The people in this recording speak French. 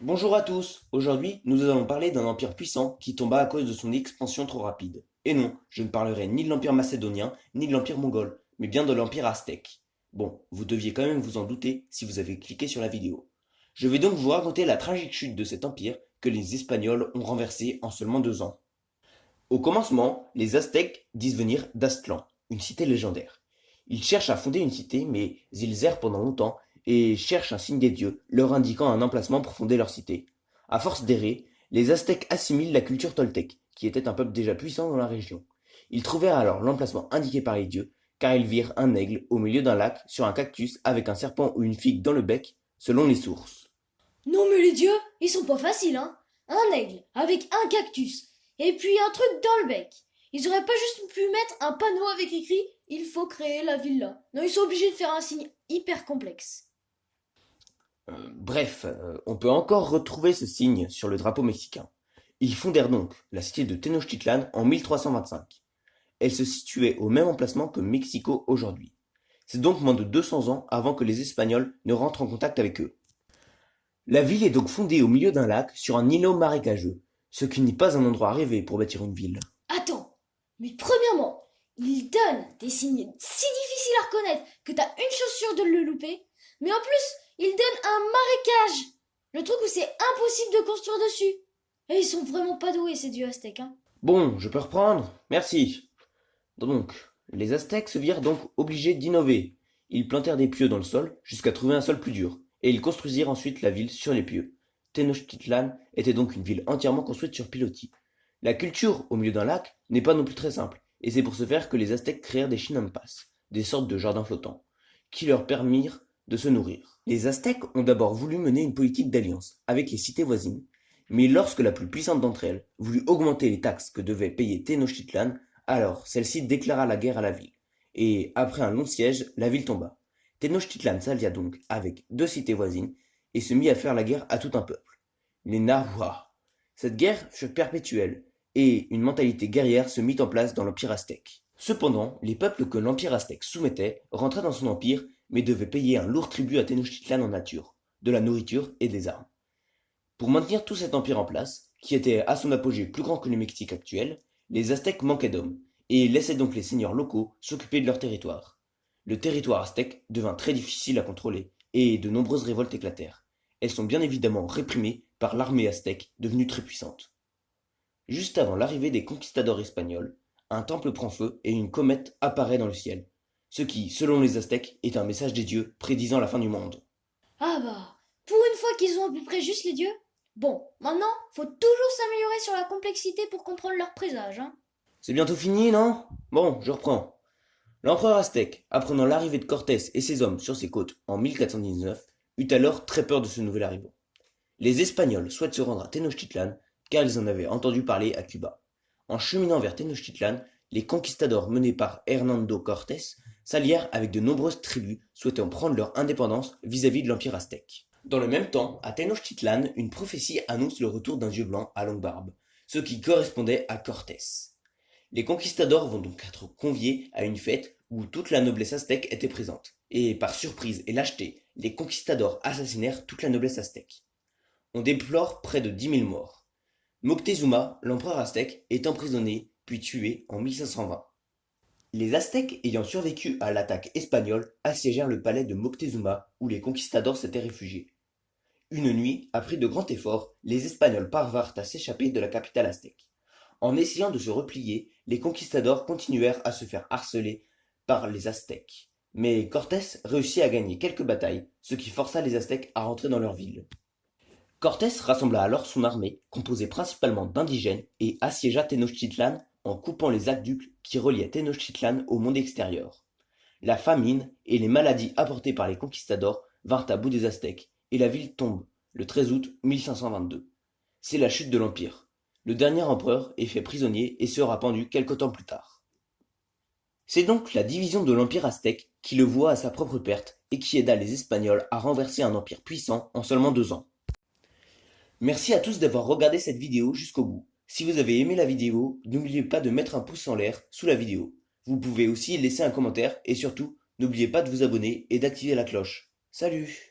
Bonjour à tous, aujourd'hui nous allons parler d'un empire puissant qui tomba à cause de son expansion trop rapide. Et non, je ne parlerai ni de l'empire macédonien, ni de l'empire mongol, mais bien de l'empire aztèque. Bon, vous deviez quand même vous en douter si vous avez cliqué sur la vidéo. Je vais donc vous raconter la tragique chute de cet empire que les Espagnols ont renversé en seulement 2 ans. Au commencement, les Aztèques disent venir d'Aztlan, une cité légendaire. Ils cherchent à fonder une cité, mais ils errent pendant longtemps et cherchent un signe des dieux, leur indiquant un emplacement pour fonder leur cité. À force d'errer, les Aztèques assimilent la culture toltèque, qui était un peuple déjà puissant dans la région. Ils trouvèrent alors l'emplacement indiqué par les dieux, car ils virent un aigle au milieu d'un lac sur un cactus avec un serpent ou une figue dans le bec, selon les sources. Non mais les dieux, ils sont pas faciles, hein. Un aigle avec un cactus et puis un truc dans le bec. Ils auraient pas juste pu mettre un panneau avec écrit «Il faut créer la villa». Non, ils sont obligés de faire un signe hyper complexe. On peut encore retrouver ce signe sur le drapeau mexicain. Ils fondèrent donc la cité de Tenochtitlan en 1325. Elle se situait au même emplacement que Mexico aujourd'hui. C'est donc moins de 200 ans avant que les Espagnols ne rentrent en contact avec eux. La ville est donc fondée au milieu d'un lac sur un îlot marécageux, ce qui n'est pas un endroit rêvé pour bâtir une ville. Attends, mais premièrement, ils donnent des signes si difficiles à reconnaître que t'as une chance sûre de le louper. Mais en plus, ils donnent un marécage. Le truc où c'est impossible de construire dessus. Et ils sont vraiment pas doués ces dieux aztèques, hein. Bon, je peux reprendre? Merci. Donc, les Aztèques se virent donc obligés d'innover. Ils plantèrent des pieux dans le sol jusqu'à trouver un sol plus dur, et ils construisirent ensuite la ville sur les pieux. Tenochtitlan était donc une ville entièrement construite sur pilotis. La culture au milieu d'un lac n'est pas non plus très simple, et c'est pour ce faire que les Aztèques créèrent des chinampas, des sortes de jardins flottants, qui leur permirent de se nourrir. Les Aztèques ont d'abord voulu mener une politique d'alliance avec les cités voisines, mais lorsque la plus puissante d'entre elles voulut augmenter les taxes que devait payer Tenochtitlan, alors celle-ci déclara la guerre à la ville, et après un long siège, la ville tomba. Tenochtitlan s'allia donc avec 2 cités voisines et se mit à faire la guerre à tout un peuple, les Nahuas. Cette guerre fut perpétuelle, et une mentalité guerrière se mit en place dans l'empire aztèque. Cependant, les peuples que l'empire aztèque soumettait rentraient dans son empire, mais devaient payer un lourd tribut à Tenochtitlan en nature, de la nourriture et des armes. Pour maintenir tout cet empire en place, qui était à son apogée plus grand que le Mexique actuel, les Aztèques manquaient d'hommes, et laissaient donc les seigneurs locaux s'occuper de leur territoire. Le territoire aztèque devint très difficile à contrôler, et de nombreuses révoltes éclatèrent. Elles sont bien évidemment réprimées par l'armée aztèque, devenue très puissante. Juste avant l'arrivée des conquistadors espagnols, un temple prend feu et une comète apparaît dans le ciel, ce qui, selon les Aztèques, est un message des dieux prédisant la fin du monde. Ah bah, pour une fois qu'ils ont à peu près juste les dieux. Bon, maintenant, faut toujours s'améliorer sur la complexité pour comprendre leurs présages, hein. C'est bientôt fini, non? Bon, je reprends. L'empereur aztèque, apprenant l'arrivée de Cortés et ses hommes sur ses côtes en 1419, eut alors très peur de ce nouvel arrivant. Les Espagnols souhaitent se rendre à Tenochtitlan car ils en avaient entendu parler à Cuba. En cheminant vers Tenochtitlan, les conquistadors menés par Hernando Cortés s'allièrent avec de nombreuses tribus souhaitant prendre leur indépendance vis-à-vis de l'empire aztèque. Dans le même temps, à Tenochtitlan, une prophétie annonce le retour d'un dieu blanc à longue barbe, ce qui correspondait à Cortés. Les conquistadors vont donc être conviés à une fête où toute la noblesse aztèque était présente, et par surprise et lâcheté, les conquistadors assassinèrent toute la noblesse aztèque. On déplore près de 10 000 morts. Moctezuma, l'empereur aztèque, est emprisonné puis tué en 1520. Les Aztèques ayant survécu à l'attaque espagnole assiégèrent le palais de Moctezuma où les conquistadors s'étaient réfugiés. Une nuit, après de grands efforts, les Espagnols parvinrent à s'échapper de la capitale aztèque. En essayant de se replier, les conquistadors continuèrent à se faire harceler par les Aztèques. Mais Cortés réussit à gagner quelques batailles, ce qui força les Aztèques à rentrer dans leur ville. Cortés rassembla alors son armée, composée principalement d'indigènes, et assiégea Tenochtitlan en coupant les aqueducs qui reliaient Tenochtitlan au monde extérieur. La famine et les maladies apportées par les conquistadors vinrent à bout des Aztèques, et la ville tombe, le 13 août 1522. C'est la chute de l'Empire. Le dernier empereur est fait prisonnier et sera pendu quelque temps plus tard. C'est donc la division de l'Empire aztèque qui le voua à sa propre perte et qui aida les Espagnols à renverser un empire puissant en seulement 2 ans. Merci à tous d'avoir regardé cette vidéo jusqu'au bout. Si vous avez aimé la vidéo, n'oubliez pas de mettre un pouce en l'air sous la vidéo. Vous pouvez aussi laisser un commentaire et surtout, n'oubliez pas de vous abonner et d'activer la cloche. Salut!